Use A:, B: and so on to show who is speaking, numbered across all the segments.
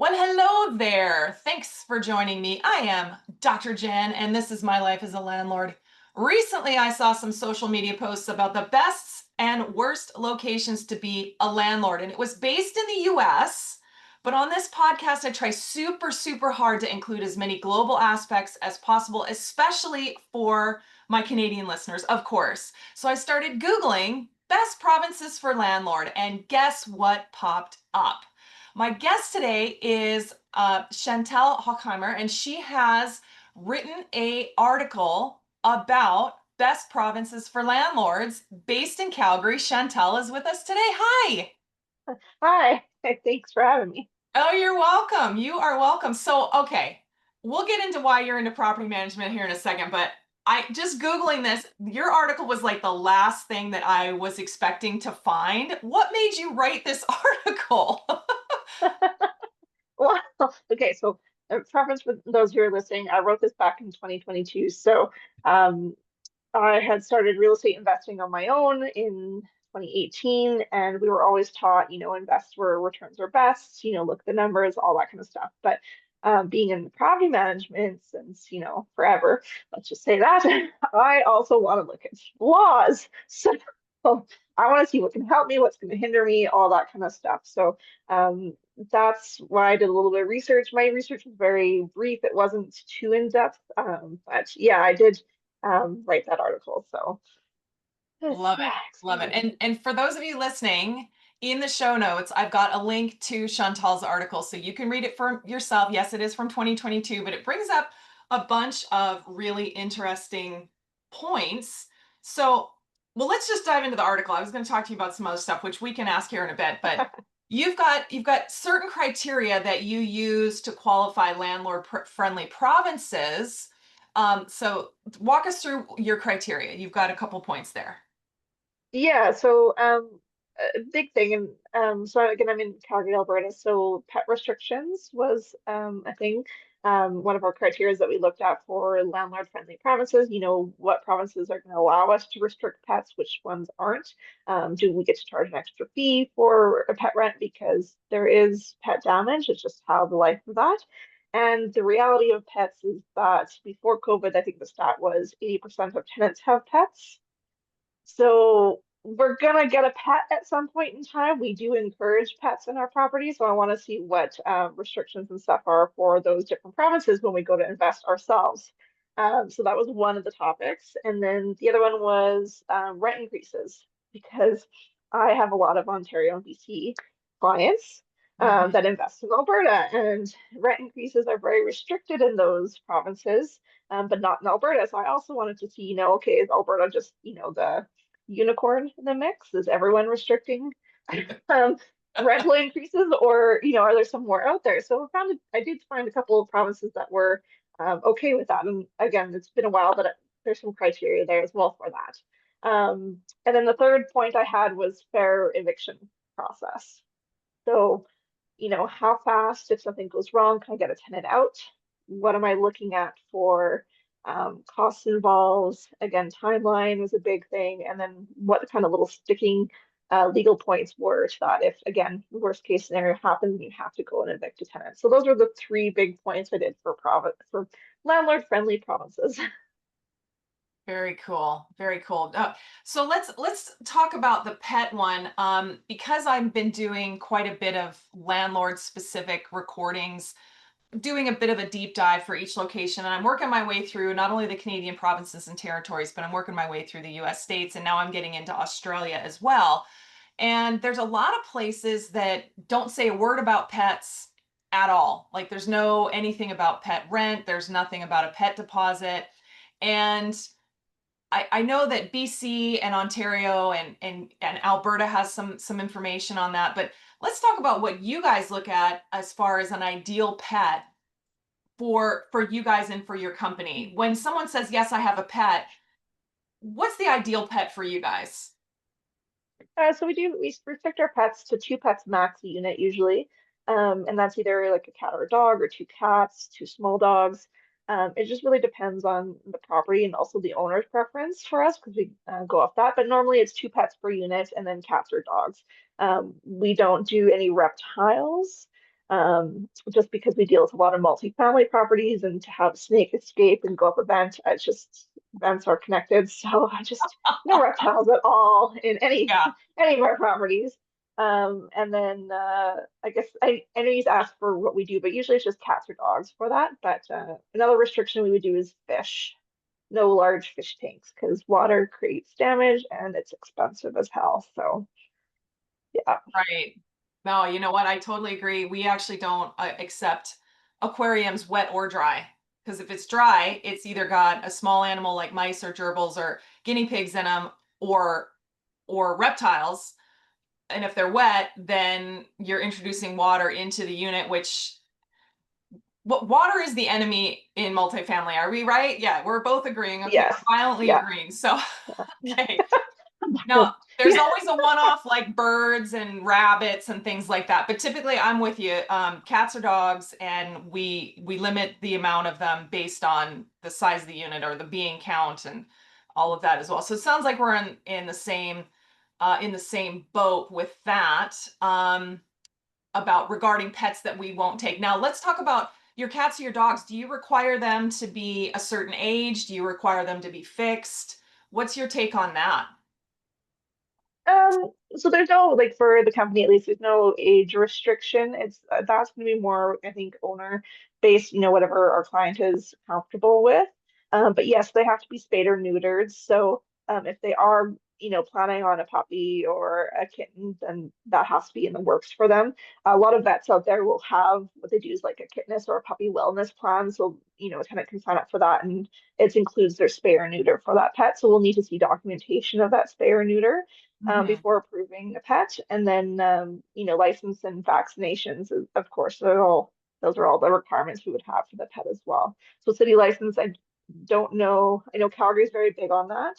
A: Well, hello there. Thanks for joining me. I am Dr. Jen, and this is my life as a landlord. Recently, I saw some social media posts about the best and worst locations to be a landlord, and it was based in the US. But on this podcast, I try super hard to include as many global aspects as possible, especially for my Canadian listeners, of course. So I started Googling best provinces for landlord, and guess what popped up? My guest today is Schantel Hochheimer, and she has written a article about best provinces for landlords based in Calgary. Schantel is with us today. Hi.
B: Hi, thanks for having me.
A: Oh, you're welcome. You are welcome. So, okay, we'll get into why you're into property management here in a second, but I just Googling this, your article was like the last thing that I was expecting to find. What made you write this article?
B: Well, okay, so preference for those who are listening, I wrote this back in 2022. So um, I had started real estate investing on my own in 2018, and we were always taught, invest where returns are best, look at the numbers, all that kind of stuff. But being in property management since, forever, let's just say that, I also want to look at laws. So I want to see what can help me, what's going to hinder me, all that kind of stuff. So that's why I did a little bit of research. My research was very brief. It wasn't too in depth. But yeah, I did write that article. So
A: Love
B: yeah,
A: it. Love it.
B: excited.
A: And for those of you listening, in the show notes, I've got a link to Chantal's article so you can read it for yourself. Yes, it is from 2022, but it brings up a bunch of really interesting points. So, well, let's just dive into the article. I was going to talk to you about some other stuff, which we can ask here in a bit, but you've got certain criteria that you use to qualify landlord friendly provinces. So walk us through your criteria. You've got a couple points there.
B: Yeah, so a big thing, and so again, I'm in Calgary, Alberta, so pet restrictions was a thing. One of our criteria that we looked at for landlord-friendly provinces, what provinces are going to allow us to restrict pets, which ones aren't. Do we get to charge an extra fee for a pet rent because there is pet damage? It's just how the life of that. And the reality of pets is that before COVID, I think the stat was 80% of tenants have pets. So we're gonna get a pet at some point in time. We do encourage pets in our property, so I want to see what restrictions and stuff are for those different provinces when we go to invest ourselves. So that was one of the topics, and then the other one was rent increases because I have a lot of Ontario and BC clients
A: Mhm.
B: that invest in Alberta, and rent increases are very restricted in those provinces, but not in Alberta. So I also wanted to see, okay, is Alberta just, the unicorn in the mix? Is everyone restricting um, rental increases, or are there some more out there? So I did find a couple of provinces that were okay with that. And again, it's been a while, but there's some criteria there as well for that. And then the third point I had was fair eviction process. So, how fast, if something goes wrong, can I get a tenant out? What am I looking at for costs involved? Again, timeline was a big thing. And then what kind of little sticking legal points were to that if, again, worst case scenario happens and you have to go and evict a tenant. So those are the three big points I did for landlord-friendly provinces.
A: Very cool. Very cool. So let's talk about the pet one. Because I've been doing quite a bit of landlord specific recordings, doing a bit of a deep dive for each location, and I'm working my way through not only the Canadian provinces and territories, but I'm working my way through the US states, and now I'm getting into Australia as well. And there's a lot of places that don't say a word about pets at all. Like there's no anything about pet rent, there's nothing about a pet deposit. And I know that BC and Ontario and Alberta has some information on that, but let's talk about what you guys look at as far as an ideal pet for you guys and for your company. When someone says, "Yes, I have a pet," what's the ideal pet for you guys?
B: We restrict our pets to two pets max a unit usually. And that's either like a cat or a dog or two cats, two small dogs. It just really depends on the property and also the owner's preference for us because we go off that. But normally it's two pets per unit and then cats or dogs. We don't do any reptiles. just because we deal with a lot of multi-family properties, and to have snake escape and go up a vent, it's just vents are connected. So I just no reptiles at all in
A: Yeah.
B: any of our properties. And then I guess I know he's asked for what we do, but usually it's just cats or dogs for that. But another restriction we would do is fish. No large fish tanks because water creates damage and it's expensive as hell. So yeah.
A: Right. No, you know what? I totally agree. We actually don't accept aquariums wet or dry. Because if it's dry, it's either got a small animal like mice or gerbils or guinea pigs in them, or reptiles. And if they're wet, then you're introducing water into the unit, which water is the enemy in multifamily. Are we right? Yeah, we're both agreeing. Okay,
B: Yes.
A: we're violently
B: Yeah.
A: agreeing. So,
B: Yeah.
A: okay. Now, there's
B: Yeah.
A: always a one-off like birds and rabbits and things like that. But typically, I'm with you. Cats or dogs, and we limit the amount of them based on the size of the unit or the being count and all of that as well. So it sounds like we're in the same boat with that. About regarding pets that we won't take. Now, let's talk about your cats or your dogs. Do you require them to be a certain age? Do you require them to be fixed? What's your take on that?
B: So there's no like for the company at least there's no age restriction. It's that's going to be more I think owner based, whatever our client is comfortable with. But yes, they have to be spayed or neutered. So if they are, planning on a puppy or a kitten, then that has to be in the works for them. A lot of vets out there will have what they do is like a kittenness or a puppy wellness plan. So, a tenant can sign up for that and it includes their spay or neuter for that pet. So we'll need to see documentation of that spay or neuter
A: Mhm.
B: before approving a pet. And then, license and vaccinations, of course, those are all the requirements we would have for the pet as well. So city license, I don't know. I know Calgary's very big on that.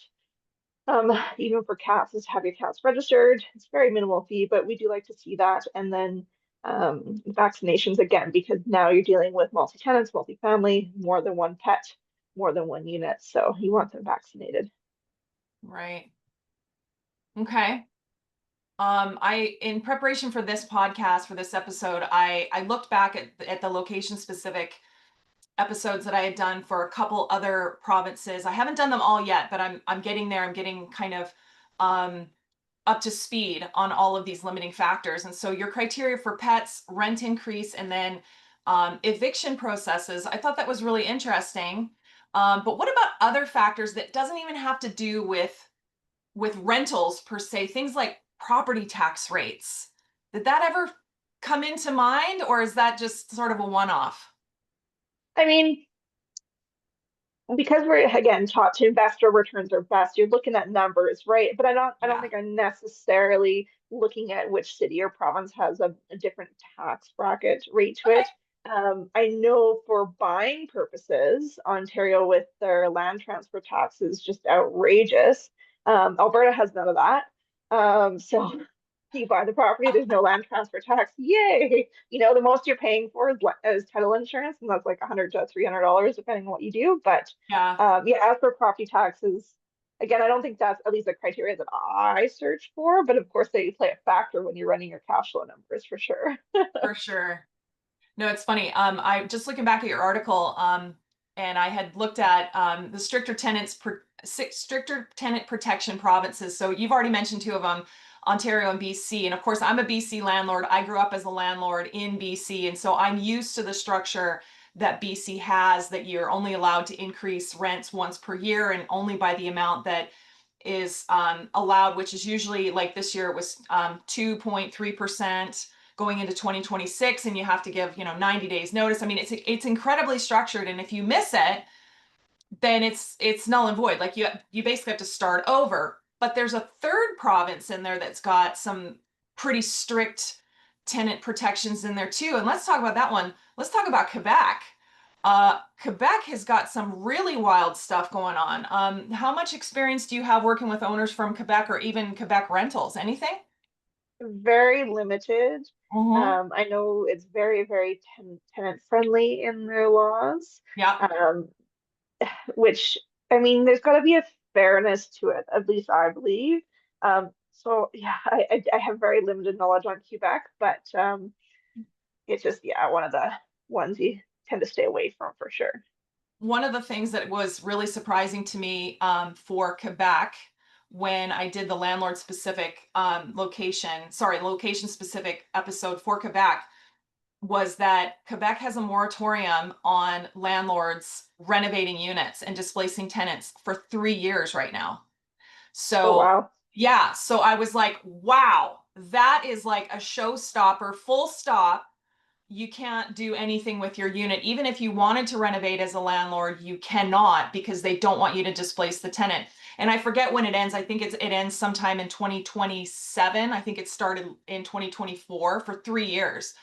B: Even for cats, is to have your cats registered. It's very minimal fee, but we do like to see that. And then vaccinations again, because now you're dealing with multi-tenants, multi-family, more than one pet, more than one unit. So you want them vaccinated.
A: Right. Okay. In preparation for this podcast, for this episode, I looked back at the location specific episodes that I had done for a couple other provinces. I haven't done them all yet, but I'm getting there. I'm getting kind of um up to speed on all of these limiting factors. And so your criteria for pets, rent increase, and then eviction processes, I thought that was really interesting. But what about other factors that doesn't even have to do with rentals per se, things like property tax rates? Did that ever come into mind, or is that just sort of a one-off?
B: I mean, because we're again taught to investor returns are best, you're looking at numbers, right? But I don't
A: Yeah.
B: think I'm necessarily looking at which city or province has a different tax bracket rate to
A: Okay.
B: it. I know for buying purposes, Ontario with their land transfer tax is just outrageous. Alberta has none of that. So you buy the property, there's no land transfer tax. Yay! The most you're paying for is title insurance, and that's like $100 to $300 depending on what you do. But
A: Yeah,
B: yeah, as for property taxes, again, I don't think that's at least a criteria that I search for. But of course, they play a factor when you're running your cash flow numbers for sure.
A: for sure. No, it's funny. I just looking back at your article, and I had looked at the stricter tenant protection provinces. So you've already mentioned two of them, Ontario and BC. And of course, I'm a BC landlord. I grew up as a landlord in BC, and so I'm used to the structure that BC has, that you're only allowed to increase rents once per year and only by the amount that is allowed, which is usually like this year it was 2.3% going into 2026, and you have to give 90 days notice. I mean, it's incredibly structured, and if you miss it, then it's null and void. Like you basically have to start over. But there's a third province in there that's got some pretty strict tenant protections in there too. And let's talk about that one. Let's talk about Quebec. Quebec has got some really wild stuff going on. How much experience do you have working with owners from Quebec or even Quebec rentals? Anything?
B: Very limited.
A: Mm-hmm.
B: I know it's very, very tenant friendly in their laws.
A: Yeah,
B: Um, which I mean, there's got to be a fairness to it, at least I believe. So yeah, I have very limited knowledge on Quebec, but it's just, yeah, one of the ones you tend to stay away from for sure.
A: One of the things that was really surprising to me for Quebec when I did the landlord specific location specific episode for Quebec was that Quebec has a moratorium on landlords renovating units and displacing tenants for 3 years right now.
B: Oh,
A: So,
B: wow.
A: yeah, so I was like, wow, that is like a showstopper, full stop. You can't do anything with your unit. Even if you wanted to renovate as a landlord, you cannot because they don't want you to displace the tenant. And I forget when it ends. I think it ends sometime in 2027. I think it started in 2024 for 3 years.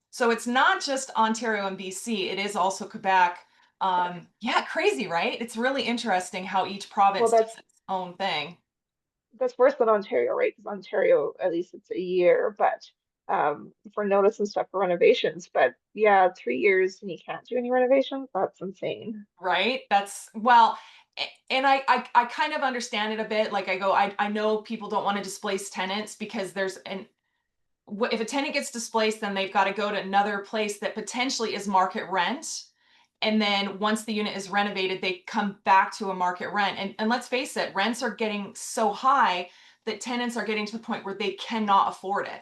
A: So it's not just Ontario and BC, it is also Quebec. Yeah, crazy, right? It's really interesting how each
B: Well,
A: province does its own thing.
B: that's worse than Ontario, right? Because Ontario, at least it's a year, but for notice and stuff for renovations. But yeah, 3 years and you can't do any renovations. That's insane.
A: Right? That's well, and I kind of understand it a bit. Like I know people don't want to displace tenants because there's an if a tenant gets displaced, then they've got to go to another place that potentially is market rent. And then once the unit is renovated, they come back to a market rent. And let's face it, rents are getting so high that tenants are getting to the point where they cannot afford it.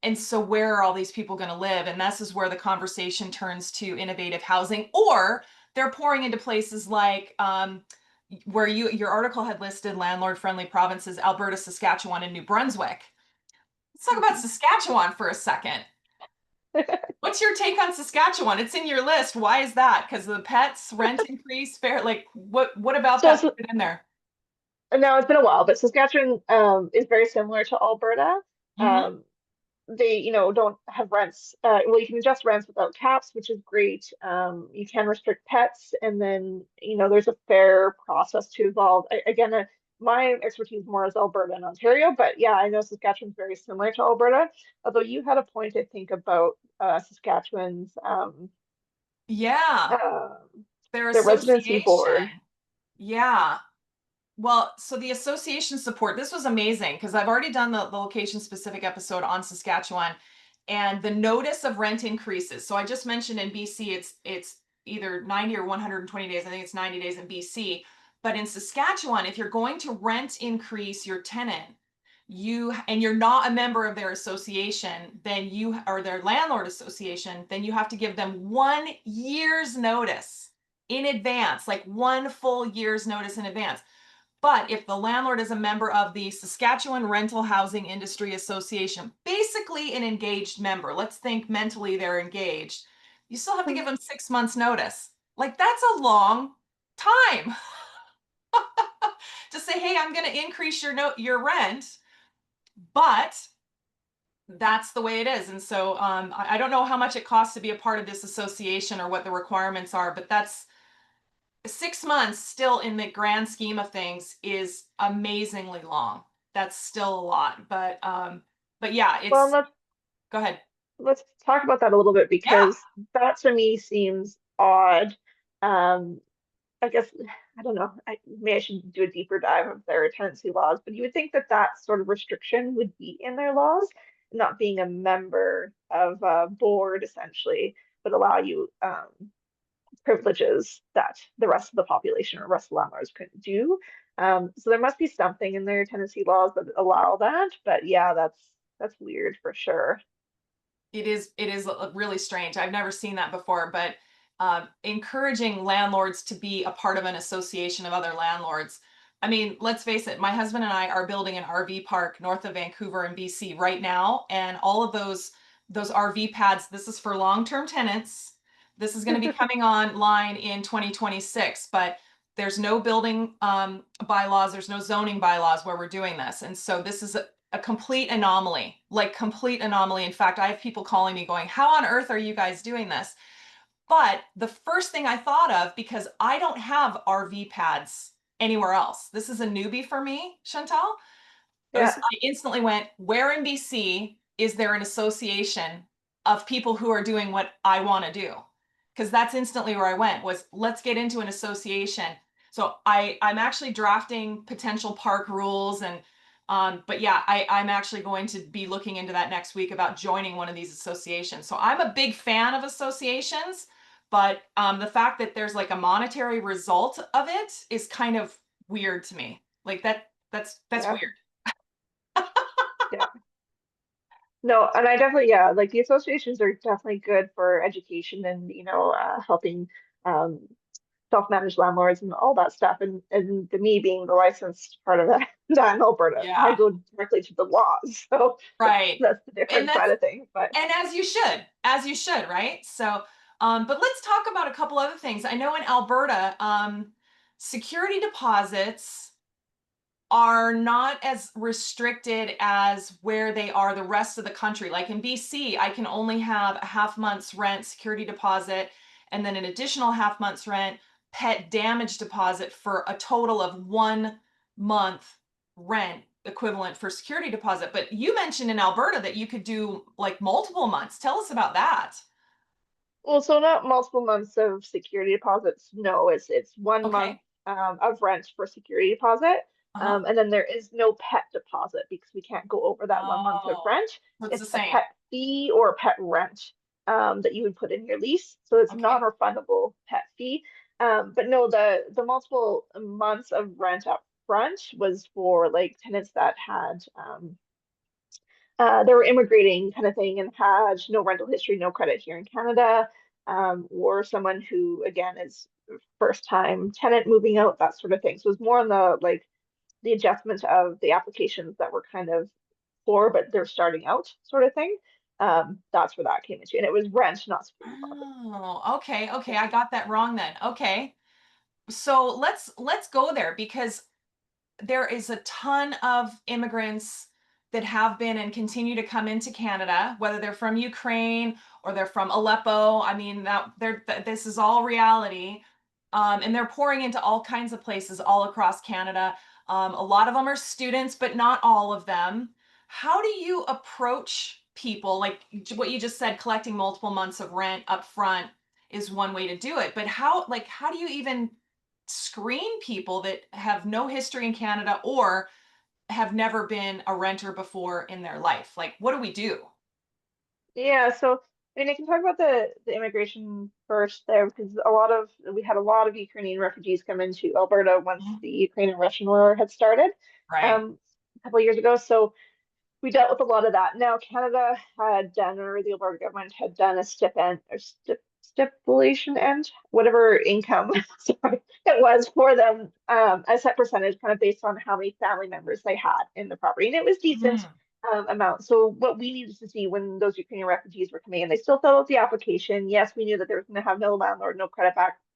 A: And so where are all these people going to live? And this is where the conversation turns to innovative housing, or they're pouring into places like where your article had listed landlord friendly provinces, Alberta, Saskatchewan, and New Brunswick. Let's talk about
B: Mhm.
A: Saskatchewan for a second. What's your take on Saskatchewan? It's in your list. Why is that? Because the pets rent increase fair. Like what about
B: So,
A: that
B: so
A: fit in there?
B: now it's been a while, but Saskatchewan is very similar to Alberta.
A: Hmm.
B: Um, they, don't have rents. Well, you can adjust rents without caps, which is great. You can restrict pets, and then, there's a fair process to evolve. Again, my expertise more is Alberta and Ontario, but yeah, I know Saskatchewan's very similar to Alberta. Although you had a point, I think, about Saskatchewan's
A: Yeah,
B: um,
A: their
B: their residency board.
A: association. Yeah. Well, so the association support, this was amazing because I've already done the location specific episode on Saskatchewan and the notice of rent increases. So I just mentioned in BC it's either 90 or 120 days. I think it's 90 days in BC. But in Saskatchewan, if you're going to rent increase your tenant, and you're not a member of their association, then you or their landlord association, then you have to give them 1 year's notice in advance, like one full year's notice in advance. But if the landlord is a member of the Saskatchewan Rental Housing Industry Association, basically an engaged member, let's think mentally they're engaged, you still have to give them 6 months notice. Like that's a long time to say, hey, I'm going to increase your rent, but that's the way it is. And so I don't know how much it costs to be a part of this association or what the requirements are, but that's 6 months still in the grand scheme of things is amazingly long. That's still a lot, but yeah,
B: Well,
A: it's go ahead.
B: let's talk about that a little bit
A: Yeah,
B: because that to me seems odd. Um, I guess I don't know. Maybe I should do a deeper dive of their tenancy laws, but you would think that that sort of restriction would be in their laws, not being a member of a board essentially, but allow you privileges that the rest of the population or rest of the landlords couldn't do. So there must be something in their tenancy laws that allow that. But yeah, that's weird for sure.
A: it is really strange. I've never seen that before, but encouraging landlords to be a part of an association of other landlords. I mean, let's face it, my husband and I are building an RV park north of Vancouver in BC right now, and all of those RV pads, this is for long-term tenants. This is going to be coming online in 2026, but there's no building bylaws, there's no zoning bylaws where we're doing this. And so this is a complete anomaly, like complete anomaly. In fact, I have people calling me going, how on earth are you guys doing this? But the first thing I thought of, because I don't have RV pads anywhere else, this is a newbie for me, Chantal.
B: Yeah.
A: I instantly went, where in BC is there an association of people who are doing what I want to do? Because that's instantly where I went was let's get into an association. So I'm actually drafting potential park rules and But yeah, I'm actually going to be looking into that next week about joining one of these associations. So I'm a big fan of associations, but the fact that there's like a monetary result of it is kind of weird to me. Like that's
B: Yeah,
A: weird.
B: yeah. No, and I definitely, yeah, like the associations are definitely good for education and, helping um, self-managed landlords and all that stuff. And the me being the licensed part of that, that in Alberta, I
A: Yeah,
B: go directly to the laws. So
A: right.
B: that's the
A: And
B: different side
A: that's
B: of things. But
A: and as you should, right? So, but let's talk about a couple other things. I know in Alberta, security deposits are not as restricted as where they are the rest of the country. Like in BC, I can only have a half month's rent security deposit and then an additional half month's rent pet damage deposit for a total of 1 month rent equivalent for security deposit. But you mentioned in Alberta that you could do like multiple months. Tell us about that.
B: well, so not multiple months of security deposits. No, it's 1 month
A: Okay.
B: of rent for security deposit.
A: Uh-huh.
B: And then there is no pet deposit because we can't go over that 1 month of
A: Oh,
B: rent.
A: so it's the
B: It's a
A: same.
B: pet fee or a pet rent that you would put in your lease. So it's
A: Okay.
B: non-refundable pet fee. But no, the multiple months of rent up front was for like tenants that had they were immigrating kind of thing and had no rental history, no credit here in Canada, or someone who again is first time tenant moving out, that sort of thing. So it was more on the like the adjustment of the applications that were kind of poor, but they're starting out sort of thing. That's where that came into, and it was rent, not security deposit.
A: Oh, okay, okay.
B: Yeah.
A: I got that wrong then. Okay. So let's go there because there is a ton of immigrants that have been and continue to come into Canada, whether they're from Ukraine or they're from Aleppo. I mean, this is all reality. And they're pouring into all kinds of places all across Canada. A lot of them are students, but not all of them. How do you approach people? Like what you just said, collecting multiple months of rent up front is one way to do it. But how do you even screen people that have no history in Canada or have never been a renter before in their life? Like, what do we do?
B: Yeah, so I mean, I can talk about the immigration first there because we had a lot of Ukrainian refugees come into Alberta once
A: Mhm.
B: the Ukrainian-Russian war had started
A: Right.
B: a couple of years ago. So we dealt with a lot of that. Now, Canada had done, or the Alberta government had done a stipulation end, whatever income, sorry, it was for them, a set percentage kind of based on how many family members they had in the property. And it was decent
A: Mhm.
B: amount. So what we needed to see when those Ukrainian refugees were coming in, they still filled out the application. Yes, we knew that they were going to have no landlord, no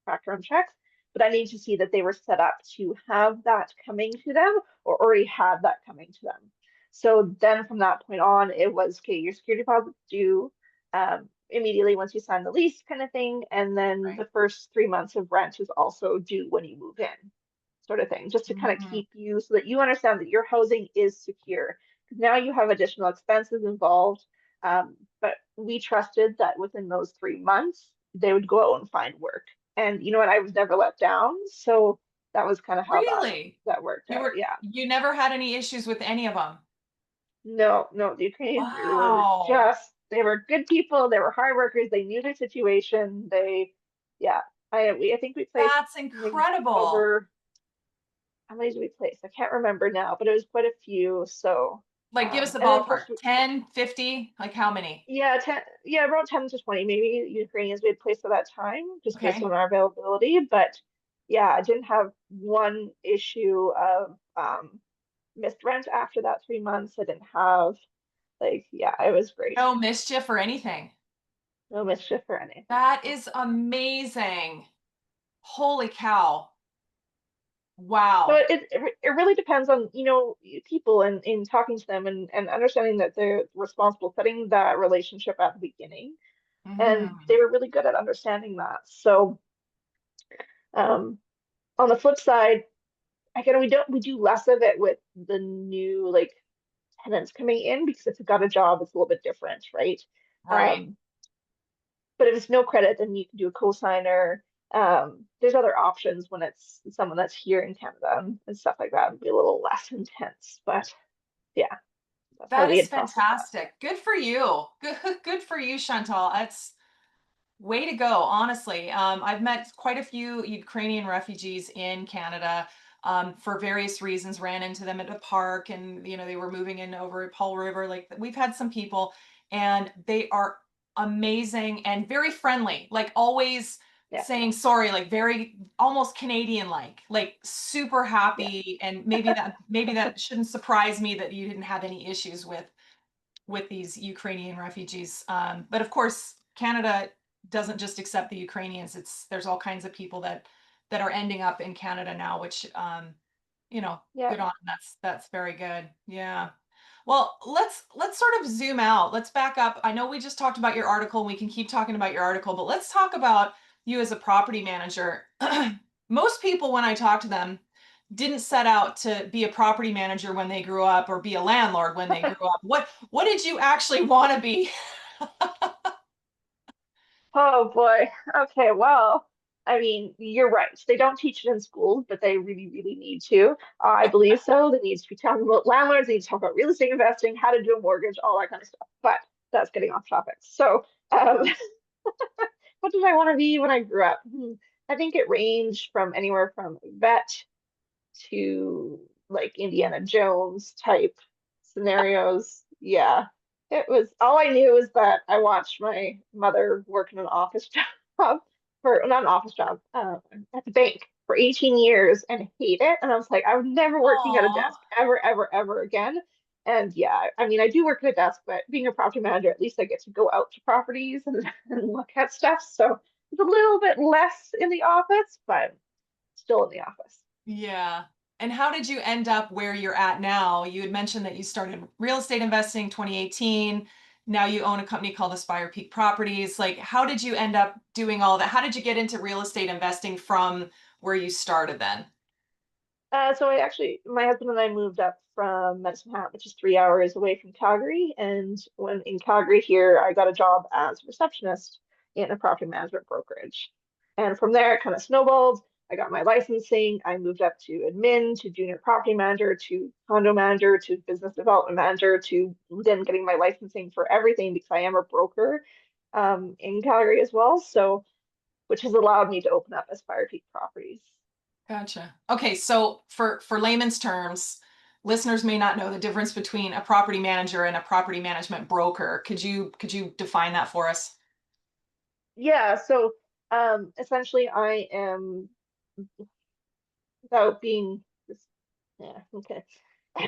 B: background checks, but I needed to see that they were set up to have that coming to them or already had that coming to them. So then from that point on, it was okay, your security deposit due immediately once you sign the lease, kind of thing. And then
A: Right.
B: the first 3 months of rent is also due when you move in, sort of thing, just to kind of
A: Mhm.
B: keep you so that you understand that your housing is secure. Because now you have additional expenses involved. But we trusted that within those 3 months, they would go out and find work. And you know what? I was never let down. So that was kind of how
A: Really?
B: that worked out. Yeah.
A: You never had any issues with any of them?
B: No, no, the Ukrainians were
A: Wow.
B: just, they were good people. They were hard workers. They knew their situation. Yeah, I think we placed
A: That's
B: maybe
A: incredible.
B: over, how many did we place? I can't remember now, but it was quite a few. So,
A: Like, give us the
B: and then plus,
A: ballpark. 10, 50? Like how many?
B: yeah, 10, yeah, around 10 to 20, maybe Ukrainians we had placed at that time, just based
A: Okay.
B: on our availability. But yeah, I didn't have one issue of missed rent after that 3 months. I didn't have like, yeah, it was great.
A: No mischief or anything.
B: No mischief or anything.
A: That is amazing. Holy cow.
B: So
A: Wow.
B: it really depends on, people and in talking to them and understanding that they're responsible, setting that relationship at the beginning. And
A: Mhm.
B: they were really good at understanding that. So um, on the flip side, again, we do less of it with the new like tenants coming in because if you've got a job, it's a little bit different, right?
A: Right.
B: Um, but if it's no credit, then you can do a cosigner. There's other options when it's someone that's here in Canada and stuff like that. It'd be a little less intense, but. yeah, that's how
A: That
B: we
A: is
B: had processed that.
A: fantastic. Good for you. Good for you, Chantal. That's way to go, honestly. I've met quite a few Ukrainian refugees in Canada for various reasons, ran into them at a park and, they were moving in over Paul River. Like we've had some people and they are amazing and very friendly, like always
B: Yeah,
A: saying sorry, like very almost Canadian like super
B: yeah,
A: happy. And maybe that shouldn't surprise me that you didn't have any issues with these Ukrainian refugees. But of course, Canada doesn't just accept the Ukrainians. There's all kinds of people that are ending up in Canada now, which
B: yeah.
A: good on. That's very good. Yeah. Well, let's sort of zoom out. Let's back up. I know we just talked about your article, and we can keep talking about your article, but let's talk about you as a property manager. Most people, when I talk to them, didn't set out to be a property manager when they grew up or be a landlord when they grew up. What did you actually want to be?
B: Oh boy. Okay, well, I mean, you're right. They don't teach it in schools, but they really, really need to. I believe so. They need to be talking about landlords, they need to talk about real estate investing, how to do a mortgage, all that kind of stuff. But that's getting off topic. So, um, what did I want to be when I grew up? I think it ranged from anywhere from vet to like Indiana Jones type scenarios. Yeah. It was all I knew was that I watched my mother work in an office job for not an office job, at the bank for 18 years and hate it. And I was like, I was never working at a
A: Oh,
B: desk ever, ever, ever again. And yeah, I mean, I do work at a desk, but being a property manager, at least I get to go out to properties and look at stuff. So it's a little bit less in the office, but still in the office.
A: yeah. And how did you end up where you're at now? You had mentioned that you started real estate investing 2018. Now you own a company called Aspire Peak Properties. Like, how did you end up doing all that? How did you get into real estate investing from where you started then?
B: So I actually, my husband and I moved up from Medicine Hat, which is 3 hours away from Calgary. And when in Calgary here, I got a job as a receptionist in a property management brokerage. And from there, it kind of snowballed. I got my licensing. I moved up to admin, to junior property manager, to condo manager, to business development manager, to then getting my licensing for everything because I am a broker in Calgary as well. So, which has allowed me to open up Aspire Peak Properties.
A: Gotcha. Okay, so for layman's terms, listeners may not know the difference between a property manager and a property management broker. Could you define that for us?
B: Yeah, so essentially I am without being this yeah, okay. The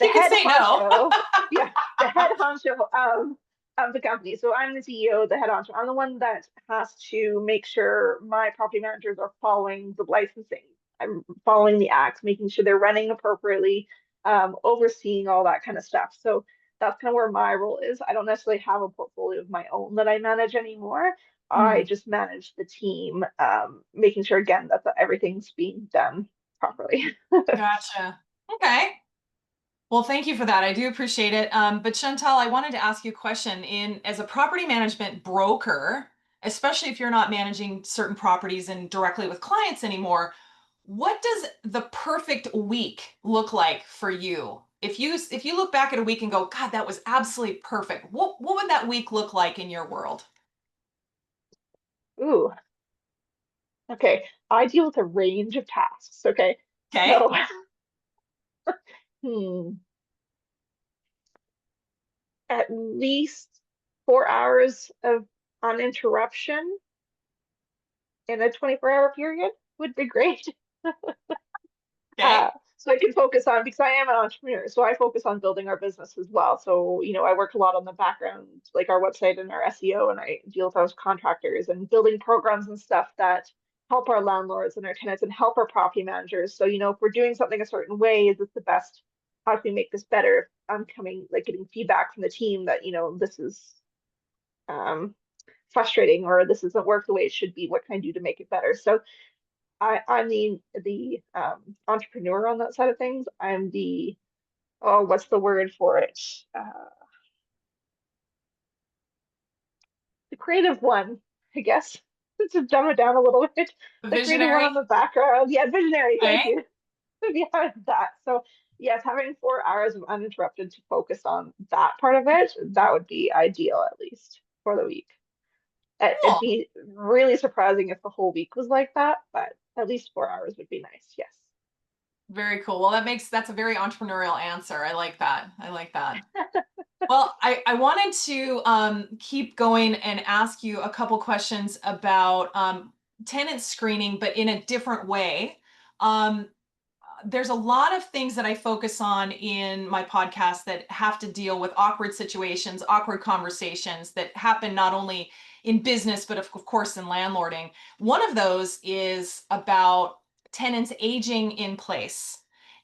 A: You can
B: head
A: say no.
B: honcho, yeah, the head honcho of the company. So I'm the CEO, the head honcho. I'm the one that has to make sure my property managers are following the licensing. I'm following the acts, making sure they're running appropriately, overseeing all that kind of stuff. So that's kind of where my role is. I don't necessarily have a portfolio of my own that I manage anymore. I
A: Hmm,
B: just manage the team, making sure again that everything's being done properly.
A: gotcha. Okay. Well, thank you for that. I do appreciate it. But Chantal, I wanted to ask you a question. In as a property management broker, especially if you're not managing certain properties and directly with clients anymore, what does the perfect week look like for you? If you look back at a week and go, God, that was absolutely perfect. What would that week look like in your world?
B: Ooh, okay. I deal with a range of tasks. Okay.
A: Okay.
B: So, hmm, at least 4 hours of uninterruption in a 24-hour period would be great.
A: Okay.
B: So I can focus on because I am an entrepreneur, so I focus on building our business as well. So, I work a lot on the background, like our website and our SEO, and I deal with those contractors and building programs and stuff that help our landlords and our tenants and help our property managers. So, if we're doing something a certain way, is this the best? How can we make this better? I'm coming, like getting feedback from the team that, this is um frustrating or this doesn't work the way it should be. What can I do to make it better? So I'm the entrepreneur on that side of things. I'm the oh, what's the word for it? The creative one, I guess. To dumb it down a little bit. The creative one on
A: Visionary.
B: the background. Yeah, visionary. Thank
A: Okay.
B: you. Behind that. So yes, having 4 hours of uninterrupted to focus on that part of it, that would be ideal at least for the week. It'd
A: Cool.
B: be really surprising if the whole week was like that, but at least 4 hours would be nice. Yes.
A: Very cool. Well, that's a very entrepreneurial answer. I like that. I like that. Well, I wanted to keep going and ask you a couple questions about tenant screening, but in a different way. Um, there's a lot of things that I focus on in my podcast that have to deal with awkward situations, awkward conversations that happen not only in business, but of course in landlording. One of those is about tenants aging in place.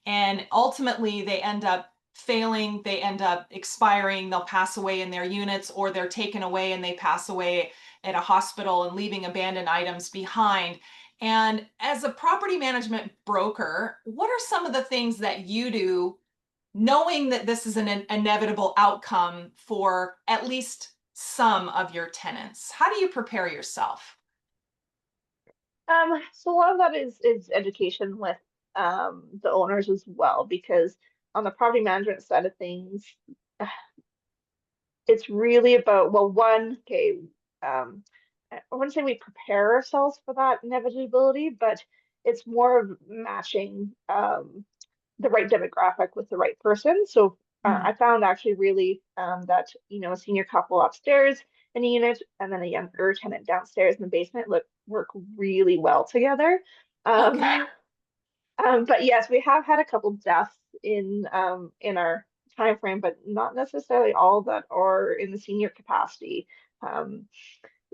A: And ultimately, they end up failing, they end up expiring, they'll pass away in their units, or they're taken away and they pass away at a hospital and leaving abandoned items behind. And as a property management broker, what are some of the things that you do, knowing that this is an inevitable outcome for at least some of your tenants? How do you prepare yourself?
B: So a lot of that is education with the owners as well, because on the property management side of things, it's really about, well, one, okay, I wouldn't say we prepare ourselves for that inevitability, but it's more of matching the right demographic with the right person. So
A: Mm.
B: I found actually really that, a senior couple upstairs in a unit and then a younger tenant downstairs in the basement work really well together. Um,
A: Okay.
B: but yes, we have had a couple deaths in our time frame, but not necessarily all that are in the senior capacity. Um,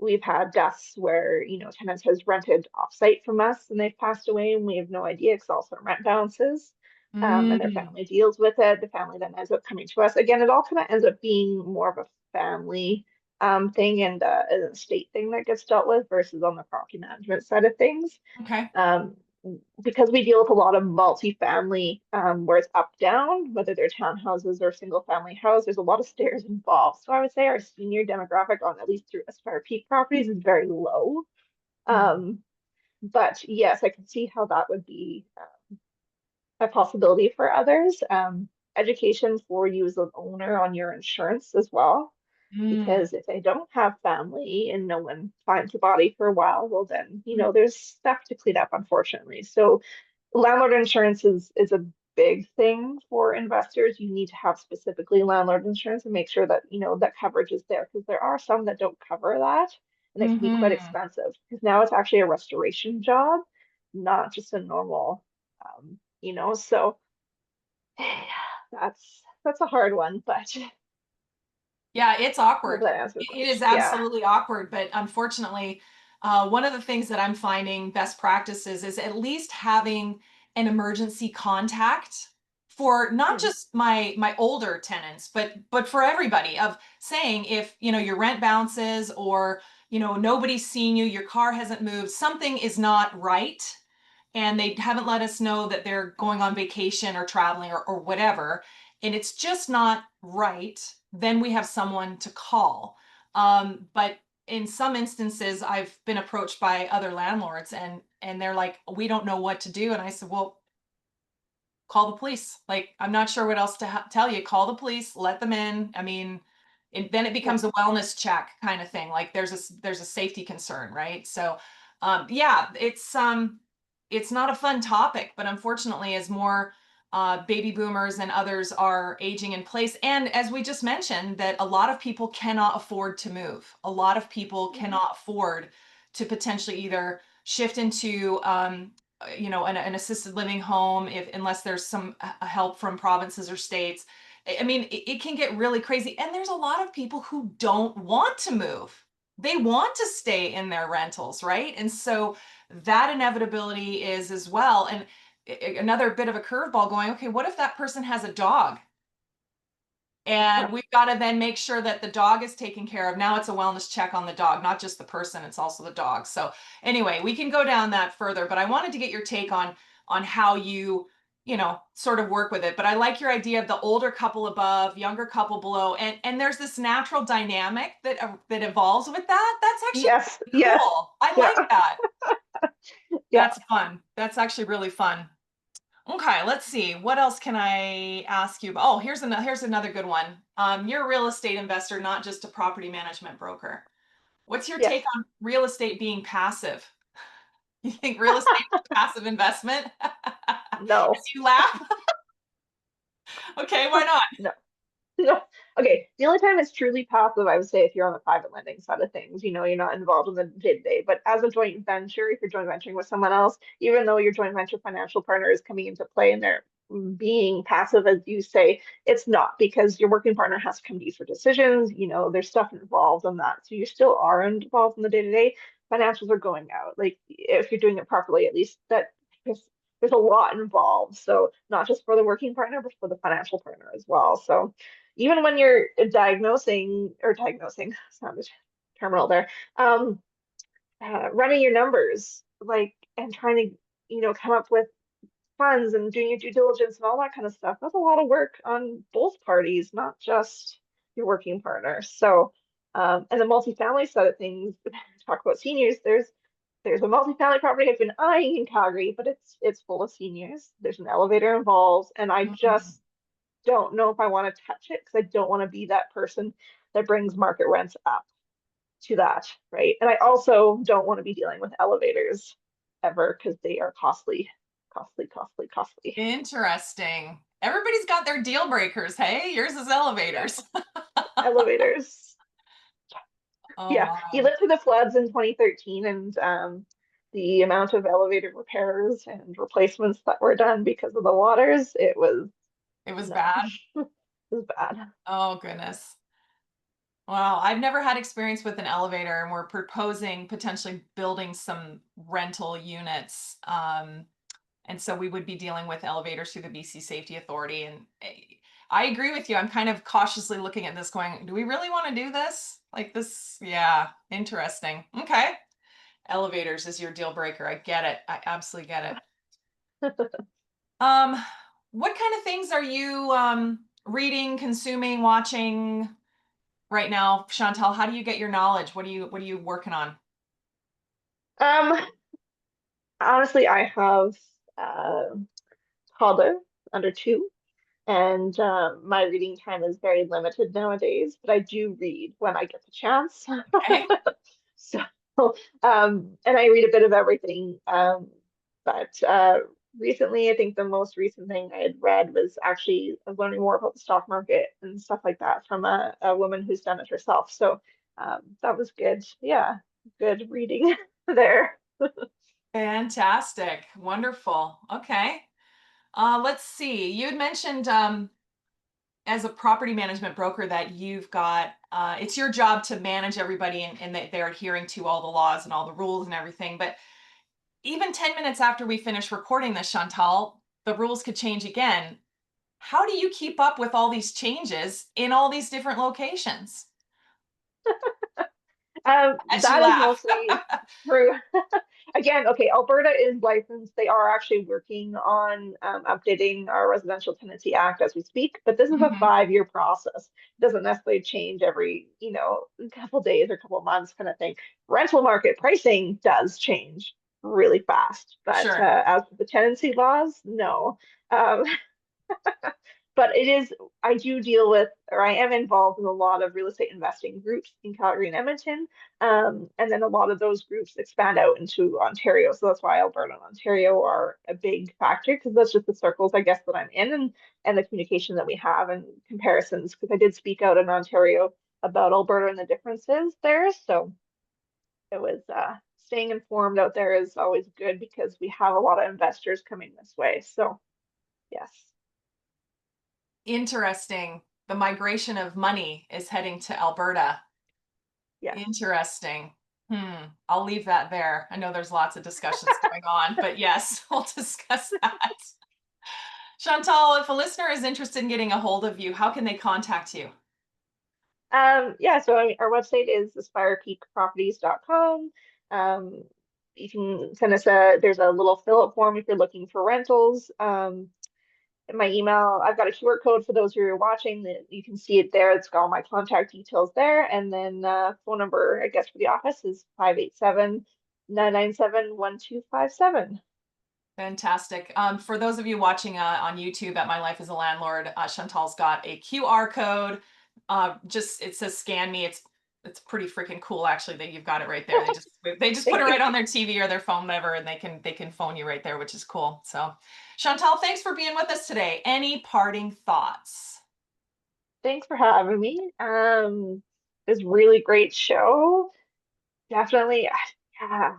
B: we've had deaths where, tenants has rented off-site from us and they've passed away and we have no idea because also rent balances. And their
A: Mm.
B: family deals with it. The family then ends up coming to us. Again, it all kind of ends up being more of a family thing and an estate thing that gets dealt with versus on the property management side of things.
A: Okay.
B: Um, because we deal with a lot of multi-family, where it's up down, whether they're townhouses or single family house, there's a lot of stairs involved. So I would say our senior demographic on at least through Aspire Peak properties is very low.
A: Mm.
B: Um, but yes, I can see how that would be a possibility for others. Education for you as an owner on your insurance as well,
A: Mm.
B: because if they don't have family and no one finds the body for a while, well then,
A: Mm.
B: there's stuff to clean up, unfortunately. So landlord insurance is a big thing for investors. You need to have specifically landlord insurance and make sure that, that coverage is there because there are some that don't cover that and it can be quite
A: Mm-hmm.
B: expensive because now it's actually a restoration job, not just a normal, so that's a hard one, but I
A: Yeah, it's
B: hope
A: awkward.
B: that answered the
A: It is
B: question. Yeah.
A: absolutely awkward, but unfortunately, one of the things that I'm finding best practices is at least having an emergency contact for not
B: Hmm.
A: just my older tenants, but for everybody, of saying if, your rent bounces or, nobody's seen you, your car hasn't moved, something is not right, and they haven't let us know that they're going on vacation or traveling or whatever, and it's just not right, then we have someone to call. But in some instances, I've been approached by other landlords and they're like, we don't know what to do. And I said, well, call the police. Like, I'm not sure what else to tell you. Call the police, let them in. I mean, then it
B: Yeah.
A: becomes a wellness check kind of thing. Like there's a safety concern, right? So, yeah, it's not a fun topic, but unfortunately, as more baby boomers and others are aging in place, and as we just mentioned, that a lot of people cannot afford to move. A lot of people
B: Mhm.
A: cannot afford to potentially either shift into an assisted living home, if unless there's some help from provinces or states. I mean, it can get really crazy, and there's a lot of people who don't want to move. They want to stay in their rentals, right? And so that inevitability is as well. And another bit of a curveball going, okay, what if that person has a dog? And
B: Yeah.
A: we've got to then make sure that the dog is taken care of. Now it's a wellness check on the dog, not just the person, it's also the dog. So anyway, we can go down that further, but I wanted to get your take on how you, sort of work with it. But I like your idea of the older couple above, younger couple below, and there's this natural dynamic that evolves with that. That's actually
B: Yes. Yes.
A: cool. I like
B: Yeah.
A: that.
B: Yeah.
A: That's fun. That's actually really fun. Okay, let's see. What else can I ask you about? Oh, here's another good one. You're a real estate investor, not just a property management broker. What's your take
B: Yes.
A: on real estate being passive? You think real estate is passive investment?
B: No.
A: As you laugh. Okay, why not?
B: No. No. Okay. The only time it's truly passive, I would say, if you're on the private lending side of things, you're not involved in the day-to-day. But as a joint venture, if you're joint venturing with someone else, even though your joint venture financial partner is coming into play and they're being passive, as you say, it's not because your working partner has to come to you for decisions. There's stuff involved in that. So you still are involved in the day-to-day. Financials are going out. Like if you're doing it properly, at least that there's a lot involved. So not just for the working partner, but for the financial partner as well. So even when you're diagnosing sounded terminal there, um, running your numbers, like, and trying to, come up with funds and doing your due diligence and all that kind of stuff. That's a lot of work on both parties, not just your working partner. So, and the multifamily side of things, talk about seniors, there's a multifamily property I've been eyeing in Calgary, but it's full of seniors. There's an elevator involved, and I
A: Mm,
B: just don't know if I want to touch it because I don't want to be that person that brings market rents up to that, right? And I also don't want to be dealing with elevators ever because they are costly, costly, costly, costly.
A: interesting. Everybody's got their deal breakers, hey? Yours is
B: Yeah,
A: elevators.
B: elevators.
A: Oh
B: Yeah, you
A: my.
B: lived through the floods in 2013 and the amount of elevator repairs and replacements that were done because of the waters, it was
A: It was
B: no,
A: bad.
B: it was bad.
A: Oh goodness. Well, I've never had experience with an elevator, and we're proposing potentially building some rental units. And so we would be dealing with elevators through the BC Safety Authority. And I agree with you. I'm kind of cautiously looking at this going, do we really want to do this? Like this? Yeah, interesting. Okay. Elevators is your deal breaker. I get it. I absolutely get it. Um, what kind of things are you reading, consuming, watching right now, Chantal? How do you get your knowledge? What are you working on?
B: Um, Honestly, I have a toddler under two, and my reading time is very limited nowadays, but I do read when I get the chance.
A: Okay.
B: So, and I read a bit of everything. But recently, I think the most recent thing I had read was actually learning more about the stock market and stuff like that from a woman who's done it herself. So that was good. Yeah, good reading there.
A: Fantastic. Wonderful. Okay. Let's see. You had mentioned as a property management broker that you've got it's your job to manage everybody and that they're adhering to all the laws and all the rules and everything. But even 10 minutes after we finish recording this, Chantal, the rules could change again. How do you keep up with all these changes in all these different locations? As you
B: That is
A: laugh.
B: mostly true. Again, okay, Alberta is licensed. They are actually working on updating our Residential Tenancy Act as we speak, but this is a
A: Mhm.
B: 5-year process. It doesn't necessarily change every, couple days or couple months kind of thing. Rental market pricing does change really fast, but
A: Sure.
B: as for the tenancy laws, no. Um, but I do deal with, or I am involved in a lot of real estate investing groups in Calgary and Edmonton. And then a lot of those groups expand out into Ontario. So that's why Alberta and Ontario are a big factor because that's just the circles, I guess, that I'm in and the communication that we have and comparisons. Because I did speak out in Ontario about Alberta and the differences there. So it was staying informed out there is always good because we have a lot of investors coming this way. So yes,
A: Interesting. The migration of money is heading to Alberta.
B: yes.
A: Interesting. I'll leave that there. I know there's lots of discussions going on, but yes, we'll discuss that. Chantal, if a listener is interested in getting a hold of you, how can they contact you?
B: Yeah, so I mean, our website is aspirepeakproperties.com. Um, you can send us there's a little fill-up form if you're looking for rentals. My email, I've got a QR code for those who are watching that you can see it there. It's got all my contact details there. And then phone number, I guess, for the office is 587-997-1257.
A: Fantastic. For those of you watching on YouTube at My Life as a Landlord, Chantal's got a QR code. Just it says scan me. It's pretty freaking cool actually that you've got it right there. They just put
B: Thank
A: it
B: you.
A: right on their TV or their phone, whatever, and they can phone you right there, which is cool. So, Chantal, thanks for being with us today. Any parting thoughts?
B: Thanks for having me. This really great show. Definitely, yeah.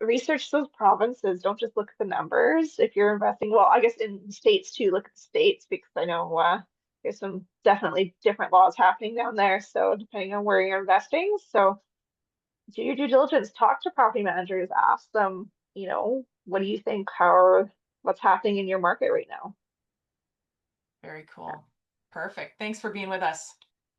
B: Research those provinces. Don't just look at the numbers. If you're investing, well, I guess in the states too, look at the states because I know there's some definitely different laws happening down there. So depending on where you're investing, so do your due diligence. Talk to property managers. Ask them, what do you think? What's happening in your market right now?
A: Very
B: Yeah.
A: cool. Perfect. Thanks for being with us.